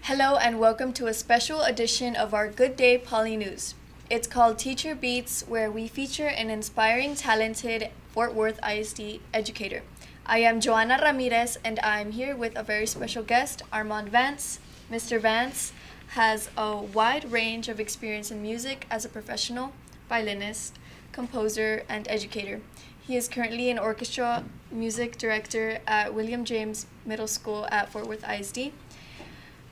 Hello and welcome to a special edition of our Good Day Poly News. It's called Teacher Beats, where we feature an inspiring, talented Fort Worth ISD educator. I am Joanna Ramirez and I'm here with a very special guest, Armond Vance. Mr. Vance has a wide range of experience in music as a professional, violinist, composer, and educator. He is currently an orchestra music director at William James Middle School at Fort Worth ISD.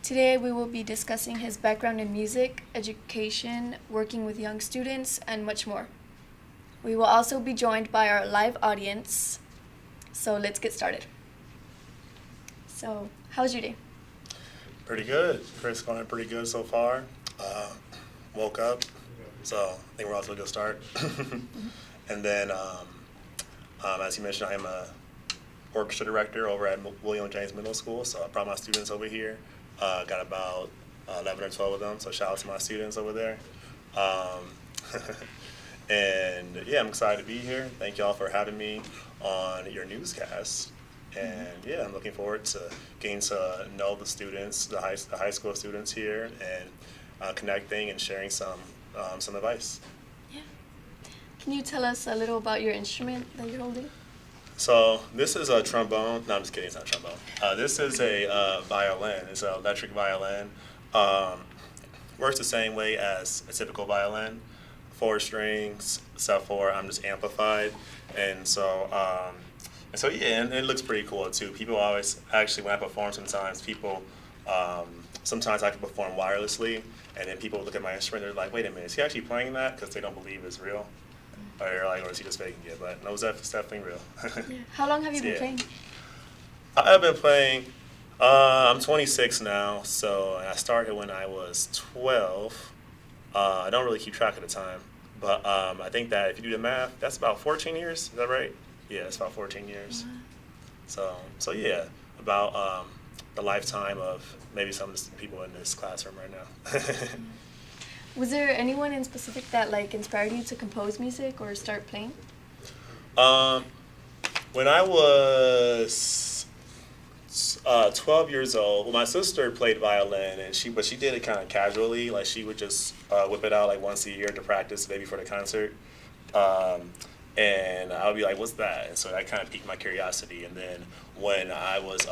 Today we will be discussing his background in music, education, working with young students, and much more. We will also be joined by our live audience. So let's get started. So, how's your day? Pretty good. It's going pretty good so far. Woke up, so I think we're off to a good start. And then, as you mentioned, I am a orchestra director over at William James Middle School, so I brought my students over here. Got about 11 or 12 of them, so shout out to my students over there. And yeah, I'm excited to be here. Thank y'all for having me on your newscast. And yeah, I'm looking forward to getting to know the students, the high school students here, and connecting and sharing some advice. Yeah. Can you tell us a little about your instrument that you're holding? So this is a trombone. No, I'm just kidding. It's not a trombone. This is a violin. It's an electric violin. Works the same way as a typical violin. 4 strings, except for I'm just amplified, and so yeah, and it looks pretty cool too. People always actually when I perform, sometimes I can perform wirelessly, and then people look at my instrument. They're like, "Wait a minute, is he actually playing that?" Because they don't believe it's real. Or is he just faking it? But no, it's definitely real. Yeah. How long have you been playing? I've been playing, I'm 26 now, so I started when I was 12. I don't really keep track of the time, but I think that if you do the math, that's about 14 years, is that right? Yeah, it's about 14 years. So yeah, about the lifetime of maybe some of the people in this classroom right now. Was there anyone in specific that inspired you to compose music or start playing? When I was 12 years old, well, my sister played violin, but she did it kind of casually. Like she would just whip it out like once a year to practice, maybe for the concert. And I would be like, "What's that?" And so that kind of piqued my curiosity. And then when I was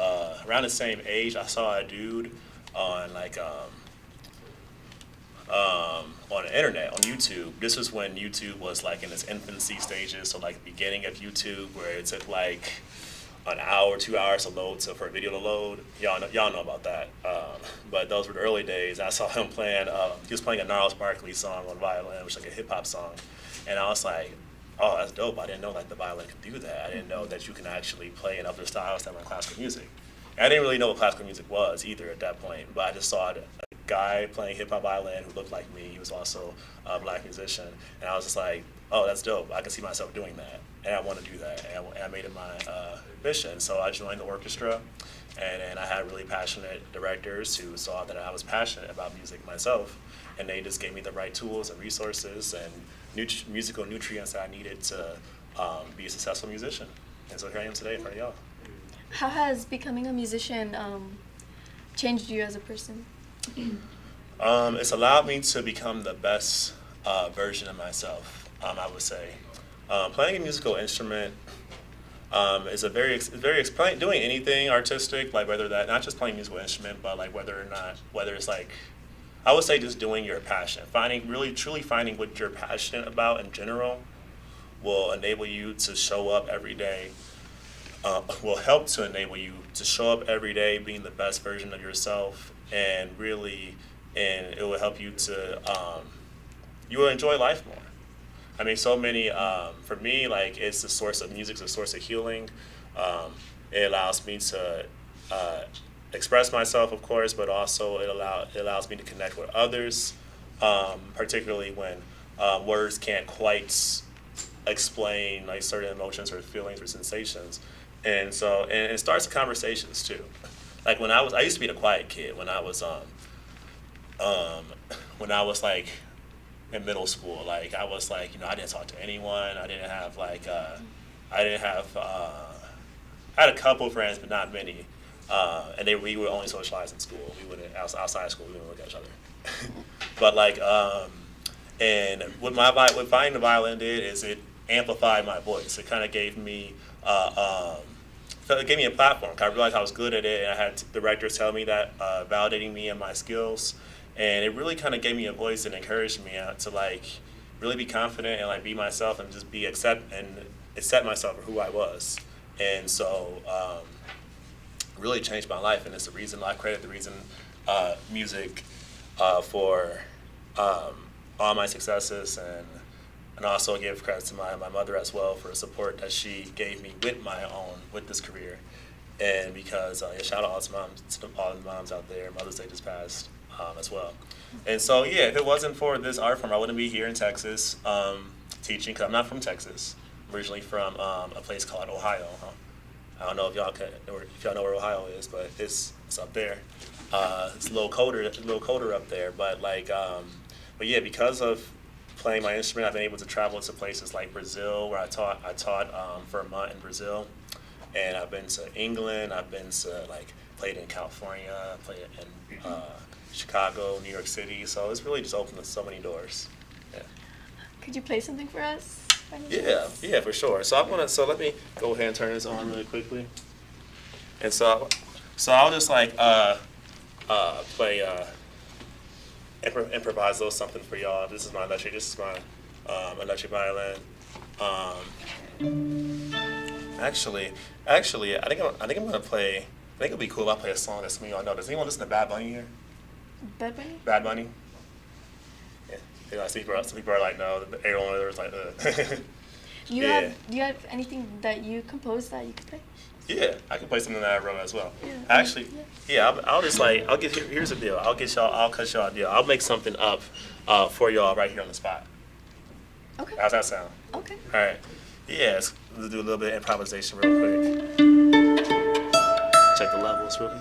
around the same age, I saw a dude on on the internet, on YouTube. This was when YouTube was like in its infancy stages, so like the beginning of YouTube, where it took like an hour, 2 hours for a video to load. Y'all know about that. But those were the early days. I saw him playing. He was playing a Gnarls Barkley song on violin, which is like a hip hop song, and I was like, "Oh, that's dope! I didn't know like the violin could do that. I didn't know that you can actually play in other styles than classical music." And I didn't really know what classical music was either at that point, but I just saw a guy playing hip hop violin who looked like me. He was also a black musician, and I was just like, "Oh, that's dope! I can see myself doing that, and I want to do that." And I made it my mission. So I joined the orchestra, and I had really passionate directors who saw that I was passionate about music myself, and they just gave me the right tools and resources and musical nutrients that I needed to be a successful musician. And so here I am today in front of y'all. How has becoming a musician changed you as a person? It's allowed me to become the best version of myself, I would say. Playing a musical instrument is doing anything artistic, like whether that, not just playing a musical instrument, but like whether it's like, I would say just doing your passion, truly finding what you're passionate about in general will enable you to show up every day, will help to enable you to show up every day being the best version of yourself, and it will help you to, you will enjoy life more. I mean, so many, for me, like music's a source of healing. It allows me to express myself, of course, but also it allows me to connect with others, particularly when words can't quite explain like certain emotions or feelings or sensations. And so, and it starts conversations too. Like I used to be the quiet kid when I was like in middle school. Like I was like, I didn't talk to anyone. I had a couple friends, but not many. we would only socialize in school. We wouldn't outside of school. We wouldn't look at each other. But like, and what finding the violin did is it amplified my voice. It kind of gave me it gave me a platform. I realized I was good at it, and I had directors tell me that, validating me and my skills, and it really kind of gave me a voice and encouraged me to like really be confident and like be myself and just accept myself for who I was. And so really changed my life, and it's the reason I credit the reason music for all my successes, and also give credit to my mother as well for the support that she gave me with this career. And because shout out to all the moms out there. Mother's Day just passed as well. And so yeah, if it wasn't for this art form, I wouldn't be here in Texas teaching, because I'm not from Texas. I'm originally from a place called Ohio. I don't know if y'all know where Ohio is, but it's up there. It's a little colder up there, but but yeah, because of playing my instrument, I've been able to travel to places like Brazil, where I taught for a month in Brazil, and I've been to England. I've been to played in California, played in Chicago, New York City. So it's really just opened so many doors. Yeah. Could you play something for us? Yeah, for sure. So let me go ahead and turn this on really quickly. And so I'll just play improvise a little something for y'all. This is my electric violin. Actually, I think I'm gonna play. I think it'd be cool if I play a song that some of y'all know. Does anyone listen to Bad Bunny here? Bad Bunny? Bad Bunny? Yeah. Some people are like, no. Everyone was like, Do you have anything that you composed that you could play? Yeah, I can play something that I wrote as well. Yeah. Actually, here's the deal. I'll cut y'all a deal. I'll make something up for y'all right here on the spot. Okay. How's that sound? Okay. All right. Yeah, let's do a little bit of improvisation real quick. Check the levels really.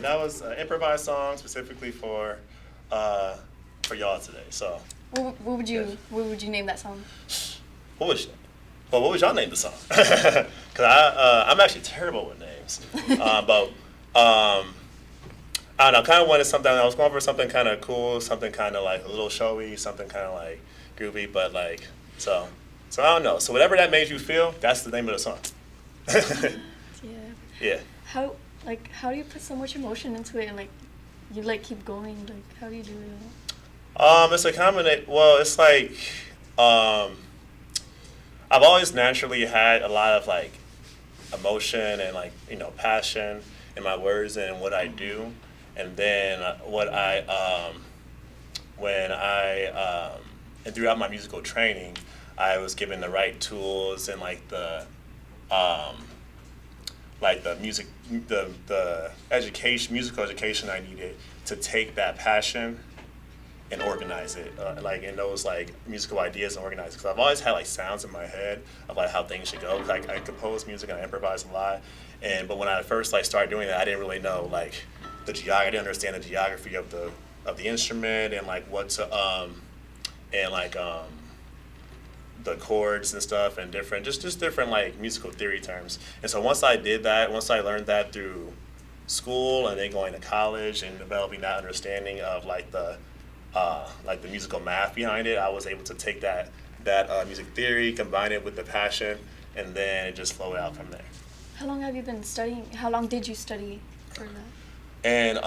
that was an improvised song specifically for y'all today. So, What would you name that song? what was what would y'all name the song? Because I'm actually terrible with names. But I don't know. Kind of wanted something. I was going for something kind of cool, something kind of like a little showy, something kind of like groovy, but like so. So I don't know. So whatever that made you feel, that's the name of the song. Yeah. Yeah. How do you put so much emotion into it and like you like keep going? Like how do you do it? It's a combination. Well, it's like I've always naturally had a lot of like emotion and like passion in my words and what I do, and then and throughout my musical training, I was given the right tools and the musical education I needed to take that passion and organize it, like in those like musical ideas and organize it. Because I've always had like sounds in my head of like how things should go. Cause I compose music and I improvise a lot, but when I first like started doing that, I didn't really know like the geography. I didn't understand the geography of the instrument and like what to the chords and stuff and different different like musical theory terms. And so once I learned that through school and then going to college and developing that understanding of like the musical math behind it, I was able to take that music theory, combine it with the passion, and then it just flowed out from there. How long have you been studying? How long did you study for that? And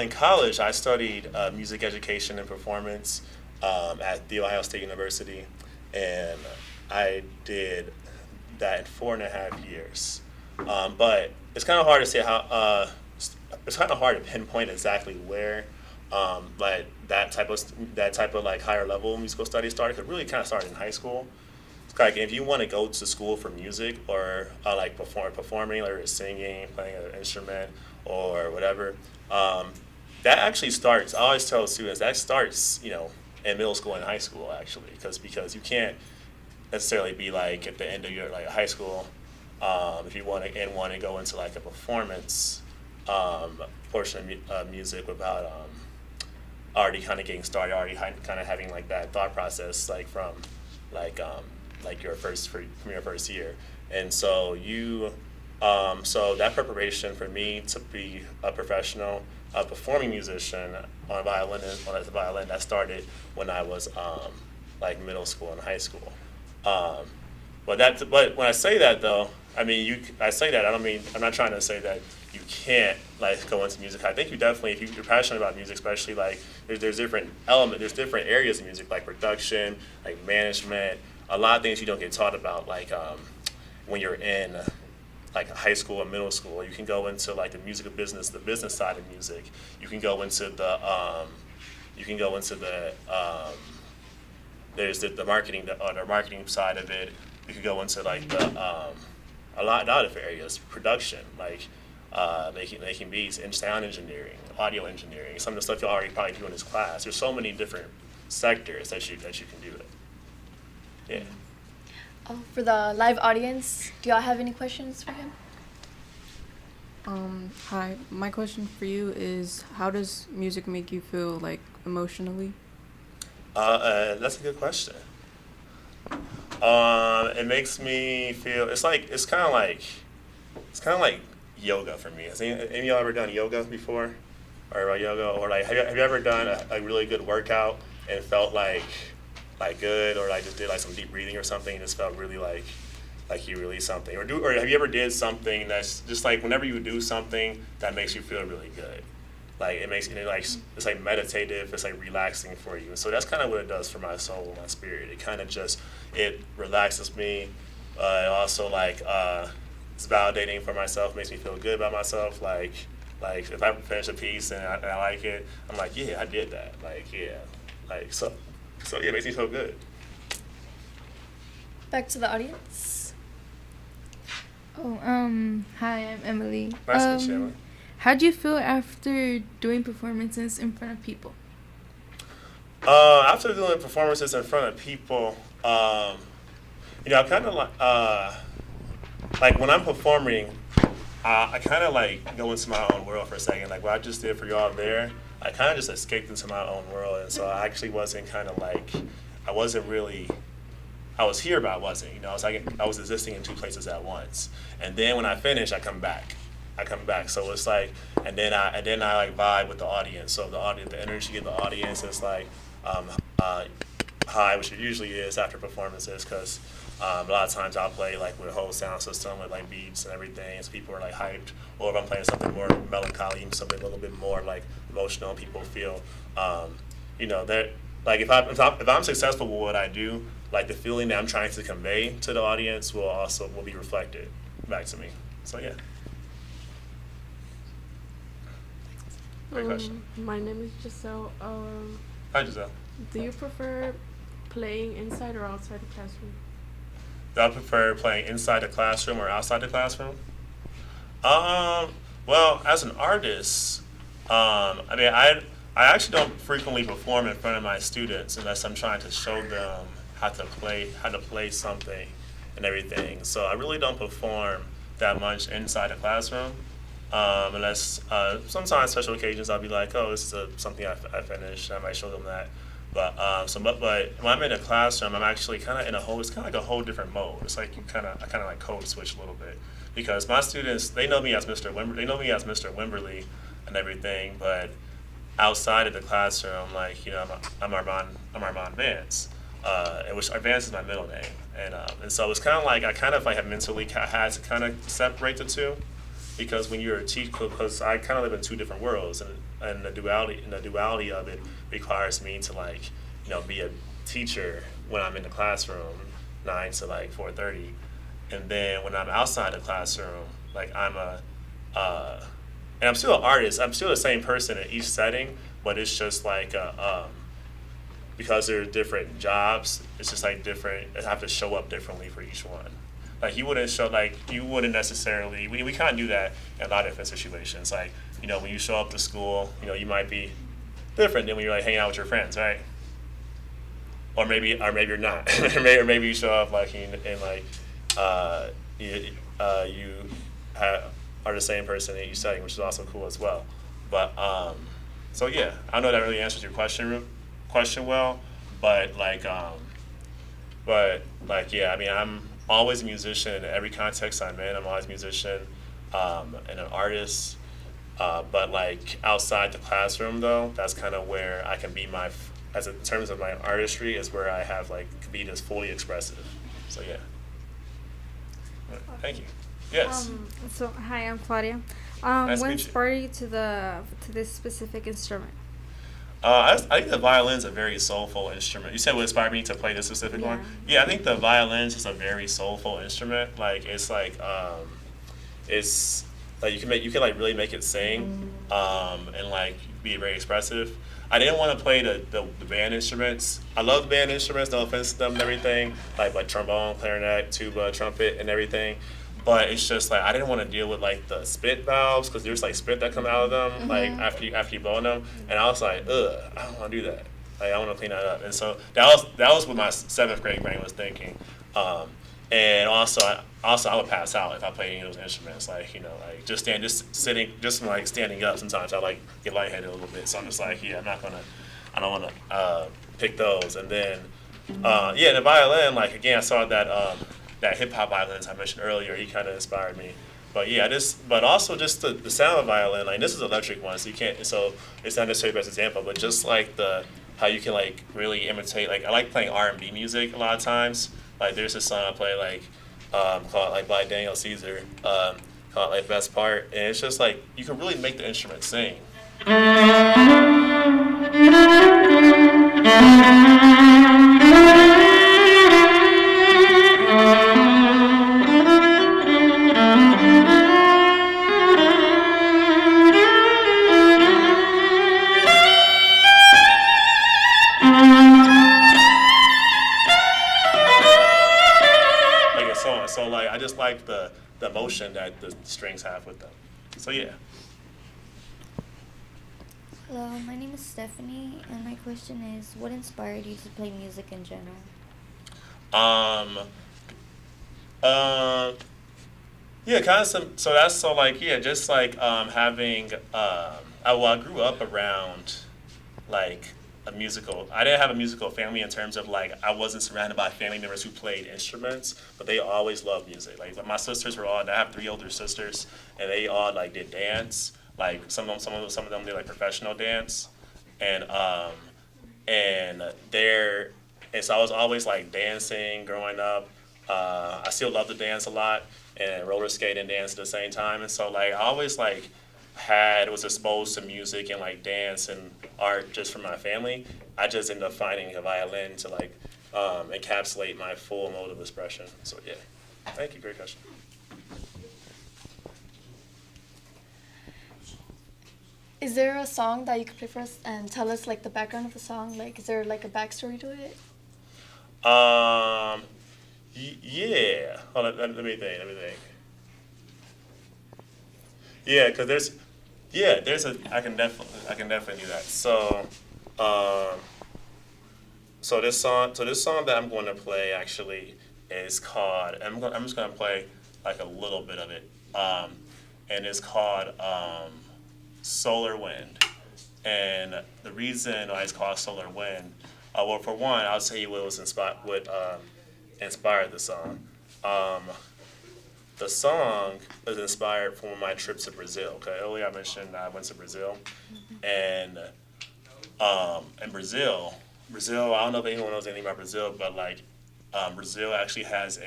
in college, I studied music education and performance at The Ohio State University, and I did that in 4.5 years. But it's kind of hard to say how. It's kind of hard to pinpoint exactly where, like that type of like higher level musical studies started. Cause it really kind of started in high school. It's like if you want to go to school for music or like performing or singing, playing an instrument or whatever, that actually starts. I always tell students that starts, in middle school and high school actually, because you can't necessarily be like at the end of your like high school, if you want to go into like a performance portion of music without already kind of getting started, already kind of having like that thought process like from like your first year. And so so that preparation for me to be a professional performing musician on the violin, that started when I was like middle school and high school. But when I say that though, I mean I say that I don't mean I'm not trying to say that you can't like go into music. I think you definitely, if you're passionate about music, especially like there's different different areas of music like production, like management, a lot of things you don't get taught about like when you're in like high school or middle school. You can go into like the music business, the business side of music. You can go into the there's the marketing the marketing side of it. You can go into like the a lot of different areas, production, like making beats and sound engineering, audio engineering, some of the stuff you already probably do in this class. There's so many different sectors that you can do it. Yeah. For the live audience, do y'all have any questions for him? Hi, my question for you is, how does music make you feel like emotionally? That's a good question. It makes me feel it's kind of like yoga for me. Has any of y'all ever done yoga before, or yoga, or like have you ever done a really good workout and felt like good, or like just did like some deep breathing or something and just felt really like you released something, or have you ever did something that's just like whenever you do something that makes you feel really good, like it makes it's like meditative, it's like relaxing for you. So that's kind of what it does for my soul, my spirit. It kind of just it relaxes me. It also like it's validating for myself, makes me feel good about myself. Like if I finish a piece and I like it, I'm like, yeah, I did that. Like yeah, like so yeah, it makes me feel good. Back to the audience. Oh, hi, I'm Emily. Nice to meet you, Emily. How do you feel after doing performances in front of people? After doing performances in front of people, I kind of like when I'm performing, I kind of like go into my own world for a second. Like what I just did for y'all there, I kind of just escaped into my own world, and so I actually wasn't kind of like, I wasn't really. I was here, but I wasn't. You know, I was existing in two places at once. And then when I finish, I come back. So it's like, and then I like vibe with the audience. So the energy of the audience is like high, which it usually is after performances, because a lot of times I'll play like with a whole sound system with like beats and everything, so people are like hyped. Or if I'm playing something more melancholy, something a little bit more like emotional, people feel, you know, that like if I'm successful with what I do, like the feeling that I'm trying to convey to the audience will be reflected back to me. So yeah. Great question. My name is Giselle. Hi Giselle. Do you prefer playing inside or outside the classroom? Do I prefer playing inside the classroom or outside the classroom? Well, as an artist, I mean, I actually don't frequently perform in front of my students unless I'm trying to show them how to play something and everything. So I really don't perform that much inside the classroom, unless sometimes special occasions I'll be like, oh, this is something I finished. I might show them that. But but when I'm in a classroom, I'm actually kind of in a whole. It's kind of like a whole different mode. It's like I kind of like code switch a little bit, because my students, they know me as Mr. Wimberly and everything, but outside of the classroom, like, you know, I'm Armond Vance, and which Vance is my middle name, and so it's kind of like I have mentally had to kind of separate the two, because when you're a teacher, because I kind of live in two different worlds, and the duality of it requires me to, like, you know, be a teacher when I'm in the classroom 9 to like 4:30, and then when I'm outside the classroom, like and I'm still an artist. I'm still the same person in each setting, but it's just like because they're different jobs. It's just like different. I have to show up differently for each one. Like you wouldn't necessarily. We kind of do that in a lot of different situations. Like, you know, when you show up to school, you know, you might be different than when you're like hanging out with your friends, right? Or maybe you're not. or maybe you show up like in like you are the same person in each setting, which is also cool as well. But so yeah, I don't know if that really answers your question well, but yeah, I mean, I'm always a musician in every context I'm in. I'm always a musician and an artist. But like outside the classroom, though, that's kind of where I can be in terms of my artistry, is where I have like be just fully expressive. So yeah. Thank you. Yes. So hi, I'm Claudia. Nice to What meet you. inspired you to this specific instrument? I think the violin's a very soulful instrument. You said what inspired me to play this specific one? Yeah, I think the violin's just a very soulful instrument. Like it's like you can like really make it sing, and like be very expressive. I didn't want to play the band instruments. I love the band instruments, no offense to them and everything, like trombone, clarinet, tuba, trumpet, and everything. But it's just like I didn't want to deal with like the spit valves, because there's like spit that come out of them like after you blow on them, and I was like, ugh, I don't want to do that. Like I want to clean that up. And so that was what my 7th grade brain was thinking. And also I would pass out if I played any of those instruments. Like, you know, like just standing up. Sometimes I like get lightheaded a little bit. So I'm just like, yeah, I don't want to pick those. And then the violin, like again, I saw that hip hop violinist I mentioned earlier. He kind of inspired me. But yeah, but also just the sound of violin. Like this is an electric one, so you can't. So it's not necessarily the best example, but just like how you can like really imitate. Like I like playing R&B music a lot of times. Like there's this song I play like called like by Daniel Caesar, called like Best Part, and it's just like you can really make the instrument sing. Like a song. So like I just like the emotion that the strings have with them. So yeah. Hello, my name is Stephanie, and my question is, what inspired you to play music in general? Yeah, kind of some. So that's so like yeah, just like having. I grew up around like a musical. I didn't have a musical family in terms of like I wasn't surrounded by family members who played instruments, but they always loved music. Like my sisters were all. I have three older sisters, and they all like did dance. Like some of them did like professional dance, and and they're and so I was always like dancing growing up. I still love to dance a lot and roller skate and dance at the same time. And so like I always like was exposed to music and like dance and art just from my family. I just ended up finding a violin to like encapsulate my full mode of expression. So yeah, thank you. Great question. Is there a song that you could play for us and tell us like the background of the song? Like, is there like a backstory to it? Yeah. Hold on, let me think. Yeah, because I can definitely do that. So this song that I'm going to play actually is called. I'm just going to play like a little bit of it, and it's called Solar Wind. And the reason why it's called Solar Wind, well, for one, I'll tell you what inspired the song. The song was inspired from my trip to Brazil. Okay, earlier I mentioned I went to Brazil, and in Brazil, I don't know if anyone knows anything about Brazil, but like Brazil actually has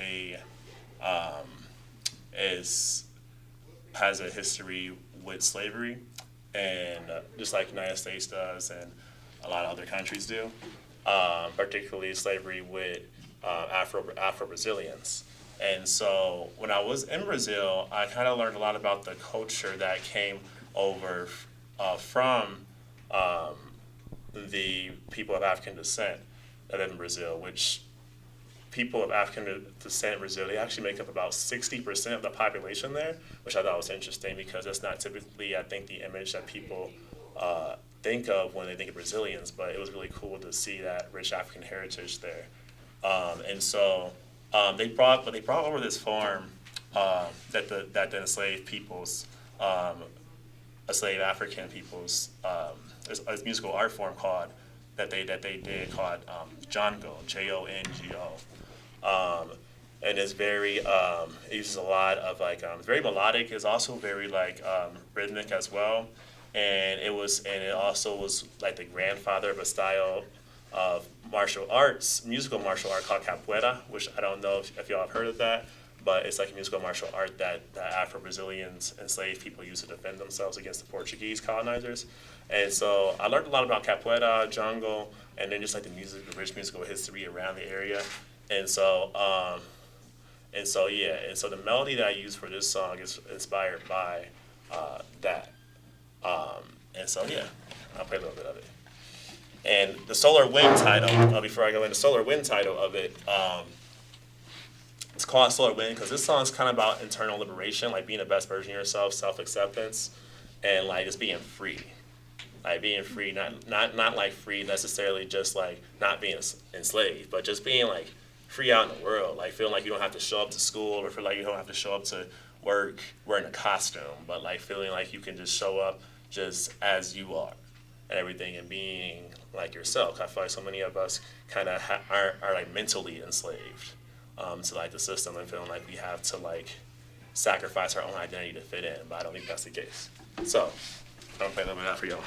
has a history with slavery, and just like the United States does, and a lot of other countries do, particularly slavery with Afro-Brazilians. And so when I was in Brazil, I kind of learned a lot about the culture that came over from the people of African descent that live in Brazil, which people of African descent in Brazil, they actually make up about 60% of the population there, which I thought was interesting because that's not typically, I think, the image that people think of when they think of Brazilians, but it was really cool to see that rich African heritage there. And so they brought over this form that the enslaved peoples, enslaved African peoples, a musical art form called that they did called Jongo, Jongo. And it's very it uses a lot of like it's very melodic. It's also very like rhythmic as well, and it also was like the grandfather of a style of musical martial art called capoeira, which I don't know if y'all have heard of that, but it's like a musical martial art that Afro-Brazilians, enslaved people, used to defend themselves against the Portuguese colonizers. And so I learned a lot about capoeira, jungle, and then just like the rich musical history around the area. And so the melody that I use for this song is inspired by that. And so yeah, I'll play a little bit of it. And the Solar Wind title, before I go into Solar Wind title of it, it's called Solar Wind because this song is kind of about internal liberation, like being the best version of yourself, self-acceptance, and like just being free. Like being free, not like free necessarily just like not being enslaved, but just being like free out in the world, like feeling like you don't have to show up to school or feel like you don't have to show up to work wearing a costume, but like feeling like you can just show up just as you are and everything and being like yourself. I feel like so many of us kind of are like mentally enslaved to like the system and feeling like we have to like sacrifice our own identity to fit in, but I don't think that's the case. So I'm gonna play a little bit of that for y'all.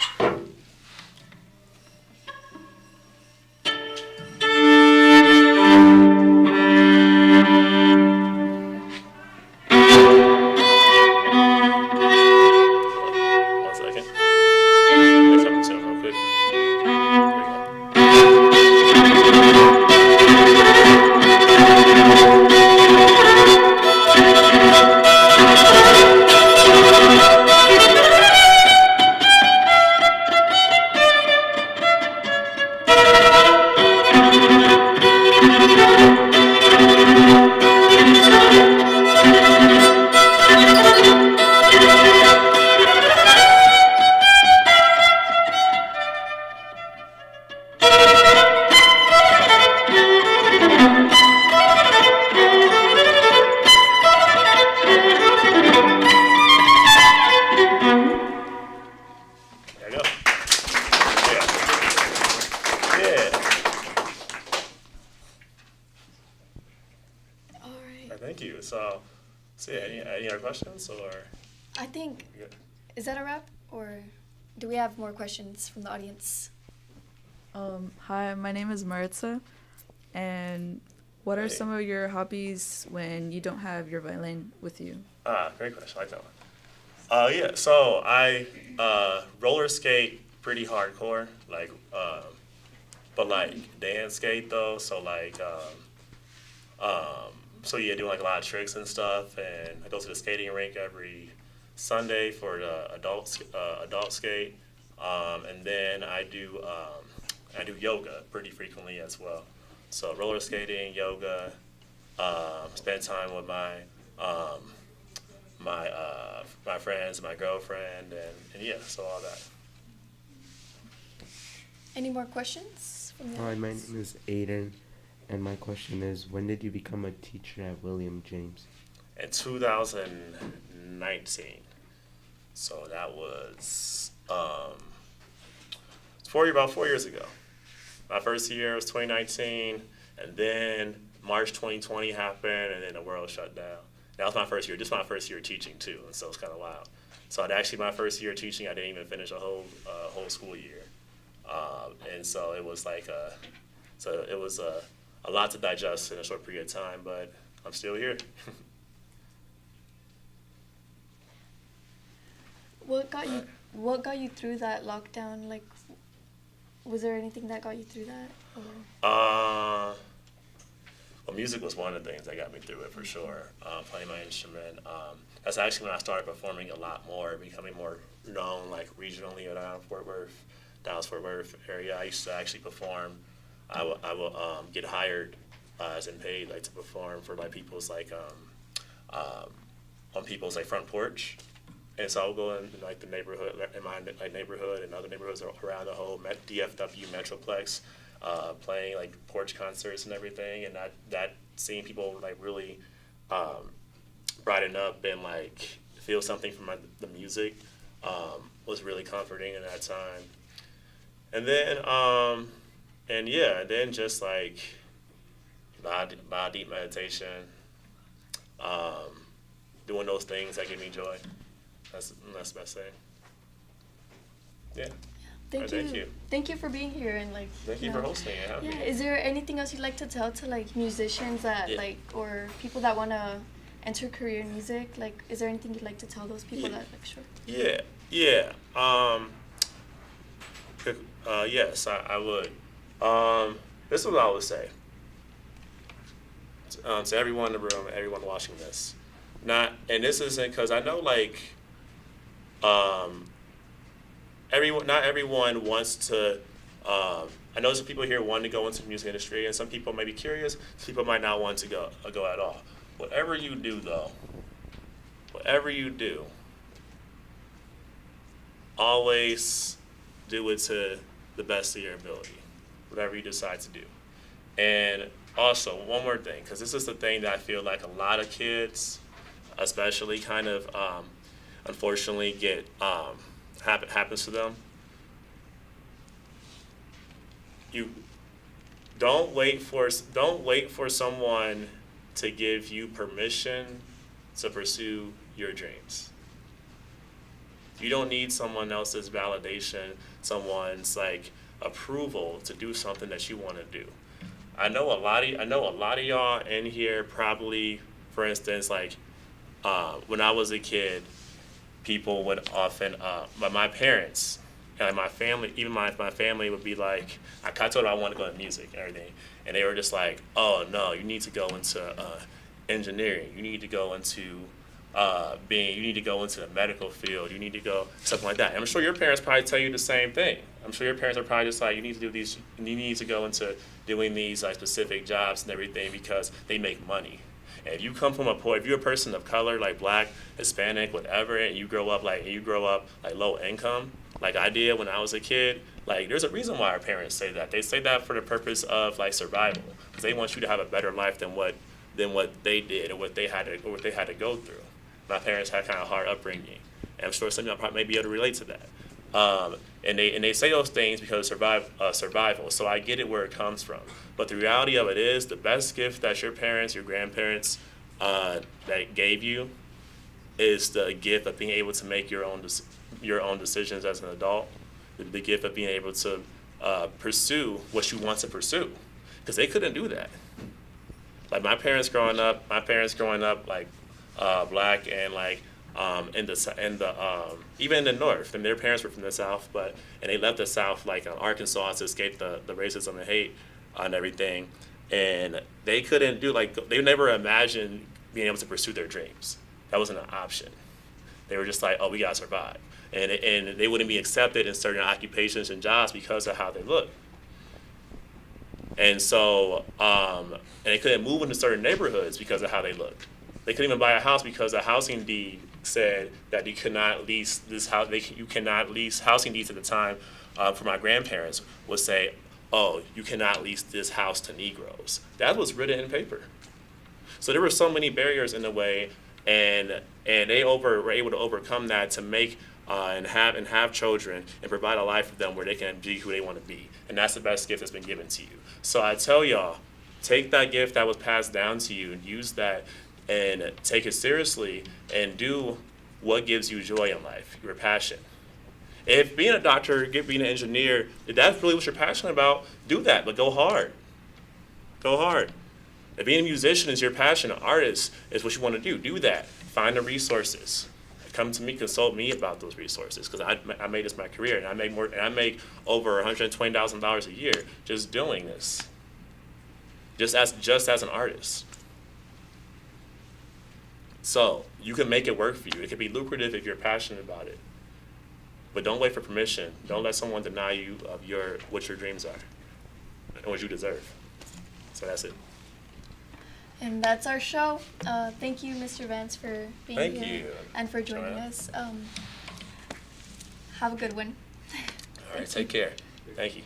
One second. Make something tune real quick. Here we go. So yeah, any other questions or? I think, Yeah. is that a wrap? Or do we have more questions from the audience? Hi, my name is Maritza, and what are Hey. some of your hobbies when you don't have your violin with you? Great question. I like that one. Yeah, so I roller skate pretty hardcore, like, but like dance skate though. So like, so yeah, doing like a lot of tricks and stuff. And I go to the skating rink every Sunday for the adult skate. And then I do yoga pretty frequently as well. So roller skating, yoga, spend time with my friends, my girlfriend, and yeah, so all that. Any more questions from the Hi, my audience? name is Aiden, and my question is, when did you become a teacher at William James? In 2019, so that was about 4 years ago. My first year was 2019, and then March 2020 happened, and then the world shut down. That was my first year. This was my first year teaching too, and so it's kind of wild. So actually, my first year teaching, I didn't even finish a whole school year, and so it was like a lot to digest in a short period of time. But I'm still here. What got you through that lockdown? Like, was there anything that got you through that? Or? Well, music was one of the things that got me through it for sure. Playing my instrument. That's actually when I started performing a lot more, becoming more known, like regionally around Dallas Fort Worth area. I used to actually perform. I will get hired as in paid, like to perform for like people's like on people's like front porch. And so I'll go in like the neighborhood, in my like neighborhood and other neighborhoods around the whole DFW Metroplex, playing like porch concerts and everything. And that seeing people like really brighten up and like feel something from the music was really comforting in that time. And then and then just like body deep meditation, doing those things that give me joy. That's the best thing. Yeah. Thank Thank you. Thank you for being here and like. Thank you for hosting and having Yeah. me. Is there anything else you'd like to tell to like musicians that Yeah. like or people that want to enter a career in music? Like, is there anything you'd like to tell those people that like sure? Yeah. Yes, I would. This is what I would say. To everyone in the room, everyone watching this. And this isn't because I know like not everyone wants to. I know some people here want to go into the music industry, and some people may be curious. Some people might not want to go at all. Whatever you do, though, always do it to the best of your ability. Whatever you decide to do, and also one more thing, because this is the thing that I feel like a lot of kids, especially, kind of unfortunately get happens to them. You don't wait for someone to give you permission to pursue your dreams. You don't need someone else's validation, someone's like approval to do something that you want to do. I know a lot of y'all in here probably, for instance, like when I was a kid, people would often, but my parents and my family, even my family would be like, I told them I wanted to go into music and everything, and they were just like, oh no, you need to go into engineering, you need to go into you need to go into the medical field, you need to go something like that. And I'm sure your parents probably tell you the same thing. I'm sure your parents are probably just like, you need to do these, you need to go into doing these like specific jobs and everything because they make money. And if you come from if you're a person of color, like Black, Hispanic, whatever, and you grow up like low income, like I did when I was a kid, like there's a reason why our parents say that. They say that for the purpose of like survival, because they want you to have a better life than what they did or what they had to go through. My parents had kind of hard upbringing, and I'm sure some of y'all probably may be able to relate to that. And they say those things because of survival. So I get it where it comes from. But the reality of it is, the best gift that your parents, your grandparents, that gave you is the gift of being able to make your own decisions as an adult, the gift of being able to pursue what you want to pursue, because they couldn't do that. Like my parents growing up like black and like even in the North, and their parents were from the South, and they left the South like Arkansas to escape the racism and hate and everything, and they couldn't do they never imagined being able to pursue their dreams. That wasn't an option. They were just like, oh, we gotta survive, and they wouldn't be accepted in certain occupations and jobs because of how they look. And so, and they couldn't move into certain neighborhoods because of how they looked. They couldn't even buy a house because the housing deed said that you could not lease this house. You cannot lease housing deeds at the time. For my grandparents would say, "Oh, you cannot lease this house to Negroes." That was written in paper. So there were so many barriers in the way, and they were able to overcome that to make and have children and provide a life for them where they can be who they want to be. And that's the best gift that's been given to you. So I tell y'all, take that gift that was passed down to you and use that and take it seriously and do what gives you joy in life, your passion. If being a doctor, being an engineer, if that's really what you're passionate about, do that, but go hard. Go hard. If being a musician is your passion, an artist is what you want to do that. Find the resources. Come to me, consult me about those resources, because I made this my career, and I make over $120,000 a year just doing this, just as an artist. So you can make it work for you. It can be lucrative if you're passionate about it, but don't wait for permission. Don't let someone deny you of what your dreams are and what you deserve. So that's it. And that's our show. Thank you, Mr. Vance, for being here. Thank you. And for joining Joanna. us. Have a good one. All right, take care. Thank you.